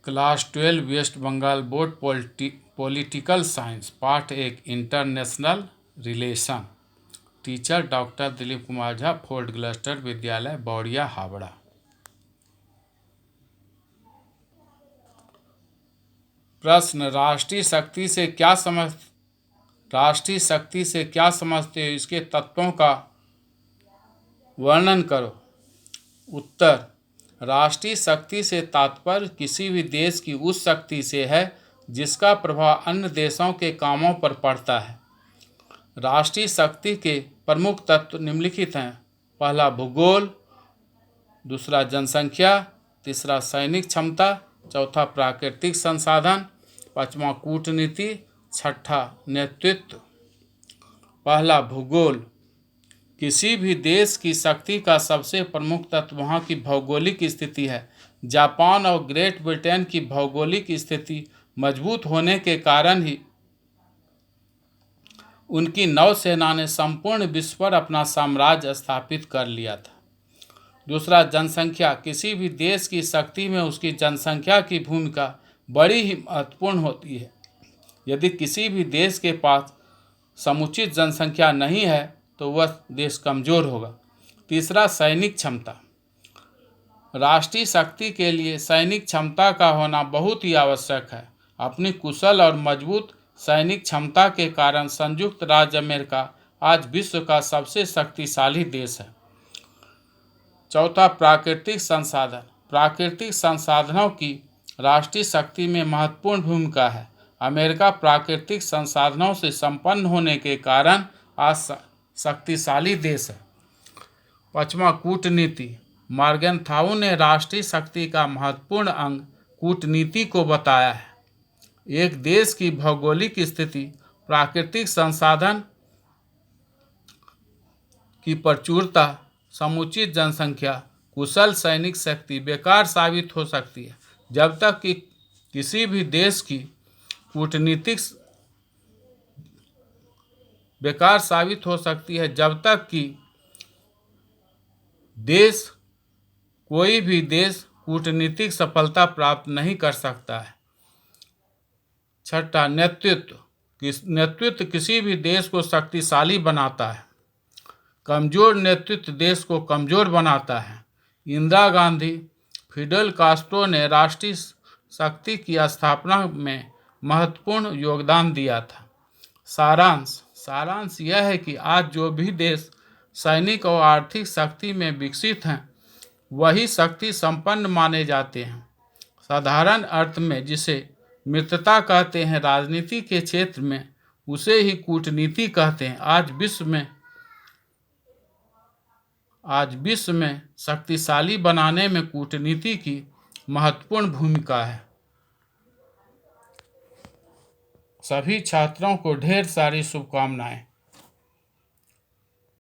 Class 12 West Bengal board political science part 1 international relation. Teacher doctor Dilip Kumar Jha, fourth cluster विद्यालय बौड़िया हावड़ा। प्रश्न, राष्ट्रीय शक्ति से क्या समझते हो, इसके तत्वों का वर्णन करो। उत्तर, राष्ट्रीय शक्ति से तात्पर्य किसी भी देश की उस शक्ति से है जिसका प्रभाव अन्य देशों के कामों पर पड़ता है। राष्ट्रीय शक्ति के प्रमुख तत्व निम्नलिखित हैं। पहला भूगोल, दूसरा जनसंख्या, तीसरा सैनिक क्षमता, चौथा प्राकृतिक संसाधन, पांचवा कूटनीति, छठा नेतृत्व। पहला भूगोल, किसी भी देश की शक्ति का सबसे प्रमुख तत्व वहाँ की भौगोलिक स्थिति है। जापान और ग्रेट ब्रिटेन की भौगोलिक स्थिति मजबूत होने के कारण ही उनकी नौसेना ने संपूर्ण विश्व पर अपना साम्राज्य स्थापित कर लिया था। दूसरा जनसंख्या, किसी भी देश की शक्ति में उसकी जनसंख्या की भूमिका बड़ी ही महत्वपूर्ण होती है। यदि किसी भी देश के पास समुचित जनसंख्या नहीं है तो वह देश कमज़ोर होगा। तीसरा सैनिक क्षमता, राष्ट्रीय शक्ति के लिए सैनिक क्षमता का होना बहुत ही आवश्यक है। अपनी कुशल और मजबूत सैनिक क्षमता के कारण संयुक्त राज्य अमेरिका आज विश्व का सबसे शक्तिशाली देश है। चौथा प्राकृतिक संसाधन, प्राकृतिक संसाधनों की राष्ट्रीय शक्ति में महत्वपूर्ण भूमिका है। अमेरिका प्राकृतिक संसाधनों से संपन्न होने के कारण आज शक्तिशाली देश है। पांचवा कूटनीति, मॉर्गनथाउ ने राष्ट्रीय शक्ति का महत्वपूर्ण अंग कूटनीति को बताया है। एक देश की भौगोलिक स्थिति, प्राकृतिक संसाधन की प्रचुरता, समुचित जनसंख्या, कुशल सैनिक शक्ति बेकार साबित हो सकती है जब तक कि किसी भी देश की कूटनीतिक बेकार साबित हो सकती है जब तक कि कोई भी देश कूटनीतिक सफलता प्राप्त नहीं कर सकता है। छठा नेतृत्व, नेतृत्व किसी भी देश को शक्तिशाली बनाता है। कमजोर नेतृत्व देश को कमजोर बनाता है। इंदिरा गांधी, फिडेल कास्ट्रो ने राष्ट्रीय शक्ति की स्थापना में महत्वपूर्ण योगदान दिया था। सारांश यह है कि आज जो भी देश सैनिक और आर्थिक शक्ति में विकसित हैं वही शक्ति संपन्न माने जाते हैं। साधारण अर्थ में जिसे मित्रता कहते हैं राजनीति के क्षेत्र में, उसे ही कूटनीति कहते हैं। आज विश्व में शक्तिशाली बनाने में कूटनीति की महत्वपूर्ण भूमिका है। सभी छात्रों को ढेर सारी शुभकामनाएं।